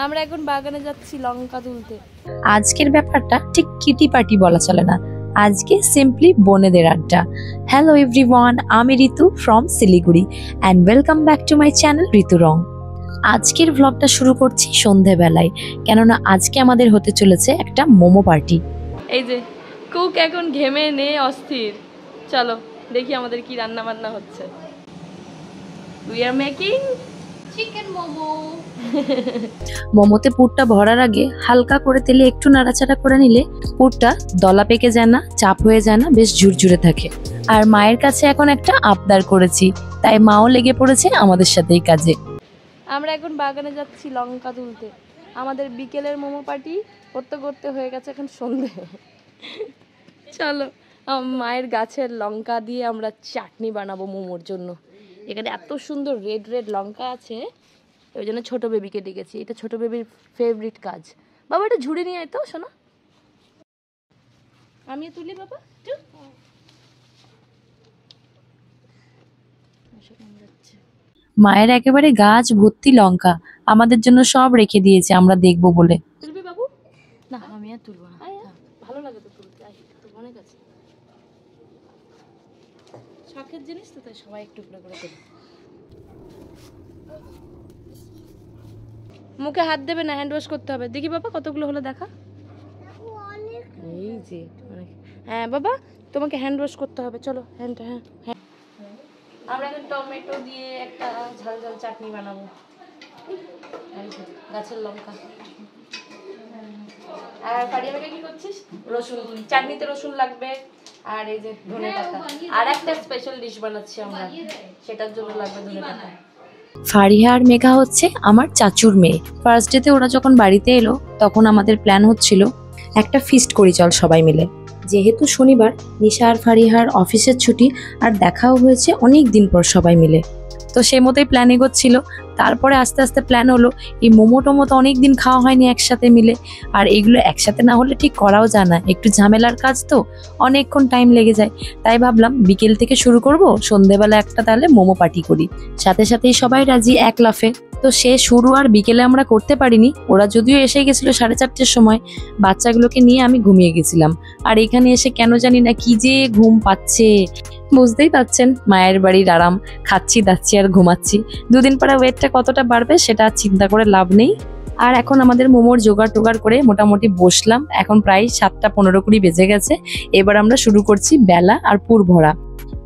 আমরা এখন বাগানে যাচ্ছি লঙ্কা তুলতে। আজকের ব্যাপারটা ঠিক কিটি পার্টি বলা চলে না, আজকে সিম্পলি বোনেদের আড্ডা। হ্যালো এভরিওয়ান, আমি Ritu from Siliguri and welcome back to my channel Ritu রং। আজকের ভ্লগটা শুরু করছি সন্ধেবেলায়, কেননা আজকে আমাদের হতে চলেছে একটা মোমো পার্টি। এই যে কুক এখন ঘেমে নে অস্থির। চলো দেখি আমাদের কি রান্না বান্না হচ্ছে। We are making chicken momo. মোমোতে পুরটা ভরার আগে হালকা করে তেলে একটু নাড়াচাড়া করে নিলে পুরটা দলা পেকে যায় না, চাপ হয়ে যায় না, বেশ ঝুরঝুরে থাকে। আর মায়ের কাছে এখন একটা আবদার করেছি, তাই মাও লেগে পড়েছে আমাদের সাথে এই কাজে। আমরা এখন বাগানে যাচ্ছি লঙ্কা তুলতে। আমাদের বিকেলের মোমো পার্টি করতে করতে হয়ে গেছে এখন সন্ধে। চলো মায়ের গাছের লঙ্কা দিয়ে আমরা চাটনি বানাবো মোমোর জন্য। এখানে এত সুন্দর রেড রেড লঙ্কা আছে, ওই জন্য ছোটো বেবিকে ডেকেছি। এটা ছোটো বেবির ফেভারিট কাজ। বাবা এটা ঝুড়ি নিয়ে আয় তো শোনা, আমি তুলি বাবা। মায়ের একেবারে গাছ ভর্তি লঙ্কা, আমাদের জন্য সব রেখে দিয়েছে আমরা দেখবো বলে। তুলবি বাবু? না আমি আর তুলবো না, ভালো লাগে তো তুলতে। অনেক আছে, শখের জিনিস তো, তাই সবাই একটু করে করে দেবে। মুখে হাত দেবে না, হ্যান্ড ওয়াশ করতে হবে। দেখি বাবা কতগুলো হলো দেখা। এই যে হ্যাঁ বাবা, তোমাকে হ্যান্ড ওয়াশ করতে হবে। চলো হ্যান্ডটা। হ্যাঁ হ্যাঁ, আমরা এখন টমেটো দিয়ে একটা ঝাল ঝাল চাটনি বানাবো। গাছের লঙ্কা। আর পাড়িয়ে বেগে কি করছিস? রসুন, চাটনিতে রসুন লাগবে। আর এই যে ধনে পাতা। আর একটা স্পেশাল ডিশ বানাচ্ছি আমরা, সেটার জন্য লাগবে ধনে পাতা। ফারিহা আর মেঘা হচ্ছে আমার চাচুর মেয়ে। ফার্স্ট ডেতে ওরা যখন বাড়িতে এলো তখন আমাদের প্ল্যান হচ্ছিল একটা ফিস্ট করি চল সবাই মিলে। যেহেতু শনিবার, নিশা আর ফারিহার অফিসের ছুটি, আর দেখাও হয়েছে অনেক দিন পর সবাই মিলে, তো সে মতোই প্ল্যান এগোচ্ছিল। তারপরে আস্তে আস্তে প্ল্যান হলো এই মোমো টোমো তো অনেক দিন খাওয়া হয়নি একসাথে মিলে, আর এগুলো একসাথে না হলে ঠিক করাও যায় না, একটু ঝামেলার কাজ তো, অনেকক্ষণ টাইম লেগে যায়। তাই ভাবলাম বিকেল থেকে শুরু করব, সন্ধেবেলা একটা তাহলে মোমো পার্টি করি। সাথে সাথেই সবাই রাজি এক লাফে। তো সে শুরু আর বিকেলে আমরা করতে পারিনি, ওরা যদিও এসে গেছিল 4:30-র সময়। বাচ্চাগুলোকে নিয়ে আমি ঘুমিয়ে গেছিলাম, আর এখানে এসে কেন জানি না কি যে ঘুম পাচ্ছে। বুঝতেই পাচ্ছেন মায়ের বাড়ির আরাম, খাচ্ছি দাচ্ছি আর ঘুমাচ্ছি। দুদিন পরে ওয়েটটা কতটা বাড়বে সেটা চিন্তা করে লাভ নেই। আর এখন আমাদের মোমোর জোগাড় টোগাড় করে মোটামুটি বসলাম। এখন প্রায় 7:15 বেজে গেছে। এবার আমরা শুরু করছি বেলা আর পুর ভরা।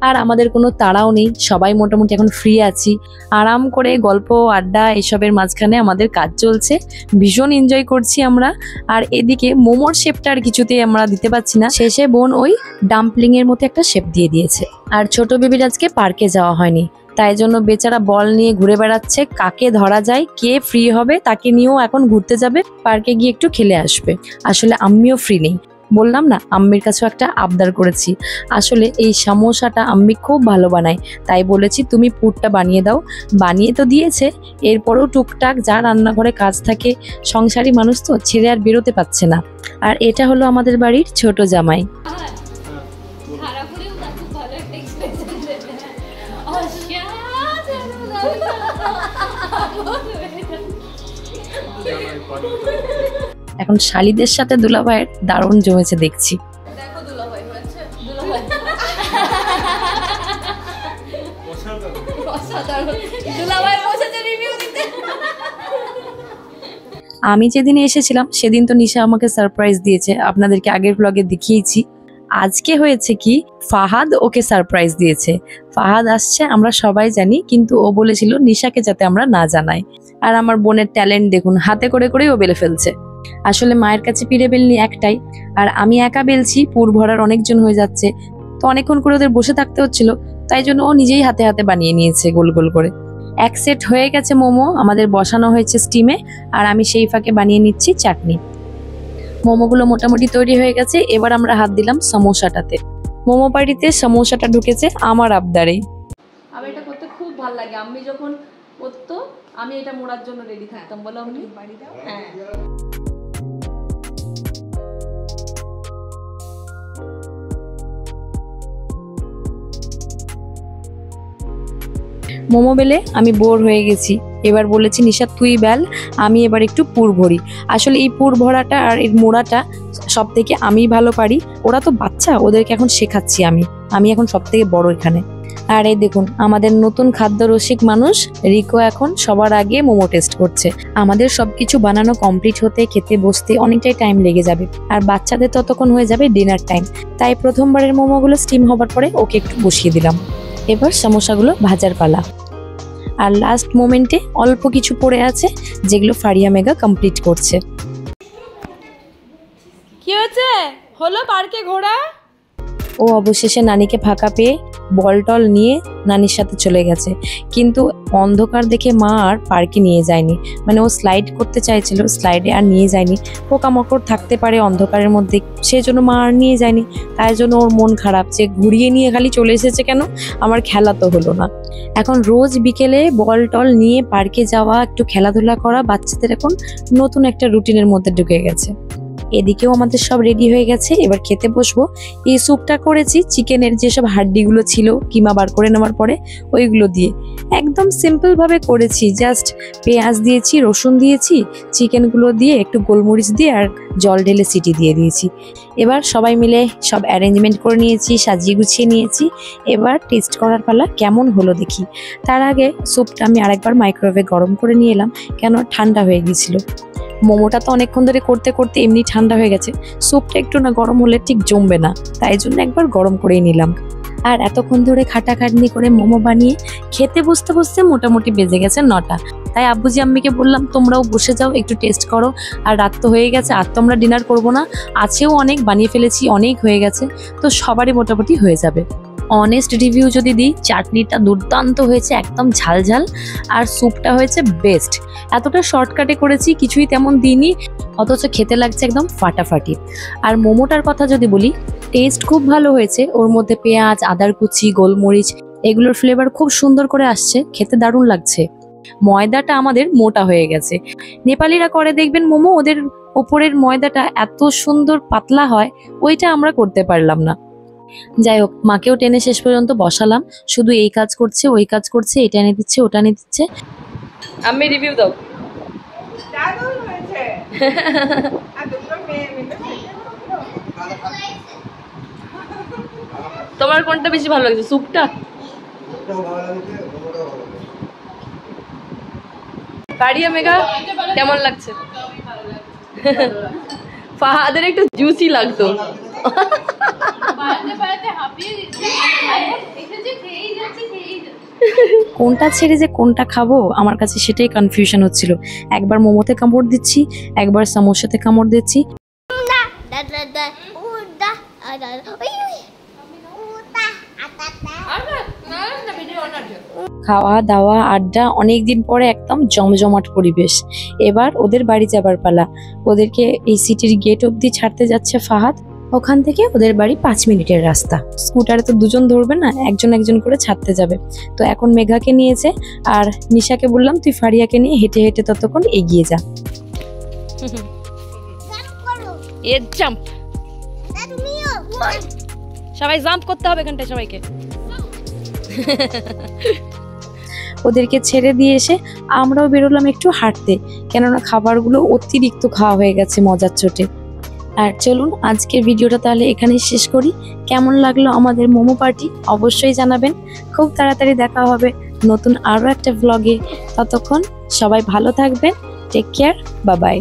আর আমাদের কোনো তাড়াও নেই, সবাই মোটামুটি এখন ফ্রি আছি। আরাম করে গল্প আড্ডা এসবের মাঝখানে আমাদের কাজ চলছে, ভীষণ এনজয় করছি আমরা। আর এদিকে মোমোর শেপটা আর কিছুতেই আমরা দিতে পারছি না, শেষে বোন ওই ডাম্পলিং এর মতো একটা শেপ দিয়ে দিয়েছে। আর ছোট বেবির আজকে পার্কে যাওয়া হয়নি, তাই জন্য বেচারা বল নিয়ে ঘুরে বেড়াচ্ছে। কাকে ধরা যায়, কে ফ্রি হবে তাকে নিয়েও এখন ঘুরতে যাবে, পার্কে গিয়ে একটু খেলে আসবে। আসলে আম্মিও ফ্রি নেই, বললাম না আম্মির কাছেও একটা আবদার করেছি। আসলে এই সমোসাটা আম্মি খুব ভালো বানায়, তাই বলেছি তুমি পুরটা বানিয়ে দাও। বানিয়ে তো দিয়েছে, এরপরও টুকটাক যা রান্নাঘরে কাজ থাকে, সংসারী মানুষ তো ছেড়ে আর বেরোতে পারছে না। আর এটা হলো আমাদের বাড়ির ছোট জামাই। এখন শালিদের সাথে দুলাভাইয়ের দারুণ জমেছে দেখছি। আমি যেদিন এসেছিলাম সেদিন তো নিশা আমাকে সারপ্রাইজ দিয়েছে, আপনাদেরকে আগের ব্লগে দেখিয়েছি। আজকে হয়েছে কি, ফাহাদ ওকে সারপ্রাইজ দিয়েছে। ফাহাদ আসছে আমরা সবাই জানি, কিন্তু ও বলেছিল নিশাকে যাতে আমরা না জানাই। আর আমার বোনের ট্যালেন্ট দেখুন, হাতে করে করেই ও বেলে ফেলছে। আসলে মায়ের কাছে পিড়ে বেলনি একটাই, আর আমি একা বেলছি, পুর ভরার অনেকজন হয়ে যাচ্ছে, তো অনেকক্ষণ করে ওদের বসে থাকতে হচ্ছিল, তাই জন্য ও নিজেই হাতে হাতে বানিয়ে নিয়েছে গোল গোল করে। এক সেট হয়ে গেছে মোমো, আমাদের বসানো হয়েছে স্টিমে, আর আমি সেই ফাঁকে বানিয়ে নিচ্ছি চাটনি। মোমোগুলো মোটামুটি তৈরি হয়ে গেছে, এবার আমরা হাত দিলাম সমোসাটাতে। মোমো পার্টিতে সমোসাটা ঢুকেছে আমার আবদারে। আমি এটা করতে খুব ভালো লাগে, আমি যখন করতো আমি এটা মোড়ার জন্য রেডি থাকতাম। বলো আমি বাড়ি দাও। হ্যাঁ, মোমো বেলে আমি বোর হয়ে গেছি। এবার বলেছি নিশা তুই বেল, আমি এবার একটু পুর ভরি। আসলে এই পুর ভরাটা আর এর মোড়াটা সব থেকে আমিই ভালো পারি। ওরা তো বাচ্চা, ওদেরকে এখন শেখাচ্ছি আমি এখন সব থেকে বড় এখানে। আর এই দেখুন আমাদের নতুন খাদ্য রসিক মানুষ রিকো এখন সবার আগে মোমো টেস্ট করছে। আমাদের সবকিছু বানানো কমপ্লিট হতে খেতে বসতে অনেকটাই টাইম লেগে যাবে, আর বাচ্চাদের ততক্ষণ হয়ে যাবে ডিনার টাইম। তাই প্রথমবারের মোমোগুলো স্টিম হবার পরে ওকে একটু বসিয়ে দিলাম। এবার সমোসাগুলো ভাজার পালা। আর লাস্ট মোমেন্টে অল্প কিছু পড়ে আছে যেগুলো ফারিয়া মেঘা কমপ্লিট করছে। কি হয়েছে? হলো পার্কে ঘোরা? ও অবশেষে নানিকে ফাঁকা পেয়ে বল টল নিয়ে নানির সাথে চলে গেছে, কিন্তু অন্ধকার দেখে মা আর পার্কে নিয়ে যায়নি। মানে ও স্লাইড করতে চাইছিল, স্লাইডে আর নিয়ে যায়নি। পোকামাকড় থাকতে পারে অন্ধকারের মধ্যে, সেই জন্য মা আর নিয়ে যায়নি। তাই জন্য ওর মন খারাপ যে ঘুরিয়ে নিয়ে খালি চলে এসেছে কেন, আমার খেলা তো হলো না। এখন রোজ বিকেলে বল টল নিয়ে পার্কে যাওয়া, একটু খেলাধুলা করা বাচ্চাদের এখন নতুন একটা রুটিনের মধ্যে ঢুকে গেছে। এদিকেও আমাদের সব রেডি হয়ে গেছে, এবার খেতে বসবো। এই স্যুপটা করেছি চিকেনের যেসব হাড্ডিগুলো ছিল কিমা বার করে নেওয়ার পরে ওইগুলো দিয়ে, একদম সিম্পল ভাবে করেছি। জাস্ট পেঁয়াজ দিয়েছি, রসুন দিয়েছি, চিকেনগুলো দিয়ে একটু গোলমরিচ দিয়ে আর জল ঢেলে সিটি দিয়ে দিয়েছি। এবার সবাই মিলে সব অ্যারেঞ্জমেন্ট করে নিয়েছি, সাজিয়ে গুছিয়ে নিয়েছি। এবার টেস্ট করার পালা, কেমন হলো দেখি। তার আগে স্যুপটা আমি আরেকবার মাইক্রোওয়েভে গরম করে নিয়ে এলাম, কেন ঠান্ডা হয়ে গিয়েছিল। মোমোটা তো অনেকক্ষণ ধরে করতে করতে এমনি ঠান্ডা হয়ে গেছে, স্যুপটা একটু না গরম হলে ঠিক জমবে না, তাই জন্য একবার গরম করেই নিলাম। আর এতক্ষণ ধরে খাটাখাটনি করে মোমো বানিয়ে খেতে বসতে বসতে মোটামুটি বেজে গেছে 9টা। তাই আব্বুজি আম্মিকে বললাম তোমরাও বসে যাও, একটু টেস্ট করো। আর রাত তো হয়ে গেছে, আর তো আমরা ডিনার করবো না, আছেও অনেক, বানিয়ে ফেলেছি অনেক হয়ে গেছে, তো সবারই মোটামুটি হয়ে যাবে। অনেস্ট রিভিউ যদি দিই, চাটনিটা দুর্দান্ত হয়েছে, একদম ঝালঝাল, আর স্যুপটা হয়েছে বেস্ট। এতটা শর্টকাটে করেছি, কিছুই তেমন দিইনি, অথচ খেতে লাগছে একদম ফাটাফাটি। আর মোমোটার কথা যদি বলি, টেস্ট খুব ভালো হয়েছে। ওর মধ্যে পেঁয়াজ, আদার কুচি, গোলমরিচ এগুলোর ফ্লেভার খুব সুন্দর করে আসছে, খেতে দারুণ লাগছে। ময়দাটা আমাদের মোটা হয়ে গেছে। নেপালিরা করে দেখবেন মোমো, ওদের ওপরের ময়দাটা এত সুন্দর পাতলা হয়, ওইটা আমরা করতে পারলাম না। যাই হোক, মাকেও টেনে শেষ পর্যন্ত বসালাম, শুধু এই কাজ করছে ওই কাজ করছে, এটা এনে দিচ্ছে ওটা এনে দিচ্ছে। আমি রিভিউ দাও। দারুণ হয়েছে। আর দুটো মেয়ে মিলে তোমার কোনটা বেশি ভালো লাগছে, স্যুপটা? ফারিয়া মেঘা কেমন লাগছে? ফাহাদের একটু জুসি লাগতো। কোনটা ছেড়ে যে কোনটা খাবো আমার কাছে সেটাই কনফিউশন হচ্ছিল। একবার মোমোতে কামড় দিচ্ছি, একবার সমোসাতে কামড় দিচ্ছি। খাওয়া দাওয়া আড্ডা, অনেকদিন পরে একদম জমজমাট পরিবেশ। এবার ওদের বাড়ি যাবার পালা। ওদেরকে এই সিটির গেট অব্দি ছাড়তে যাচ্ছে ফাহাদ, ওখান থেকে ওদের বাড়ি 5 মিনিটের রাস্তা। স্কুটারে তো দুজন ধরবে না, একজন একজন করে ছাড়তে যাবে। তো এখন মেঘাকে নিয়েছে, আর নিশাকে বললাম তুই ফারিয়াকে নিয়ে হেঁটে হেঁটে ততক্ষণ এগিয়ে যা। জাম্প, সবাই জাম্প করতে হবে এখানটায় সবাইকে। ওদেরকে ছেড়ে দিয়ে এসে আমরাও বেরোলাম একটু হাঁটতে, কেননা খাবারগুলো অতিরিক্ত খাওয়া হয়ে গেছে মজার চোটে। আর চলুন আজকের ভিডিওটা তাহলে এখানেই শেষ করি। কেমন লাগলো আমাদের মোমো পার্টি অবশ্যই জানাবেন। খুব তাড়াতাড়ি দেখা হবে নতুন আরও একটা ব্লগে। ততক্ষণ সবাই ভালো থাকবেন, টেক কেয়ার, বাই বাই।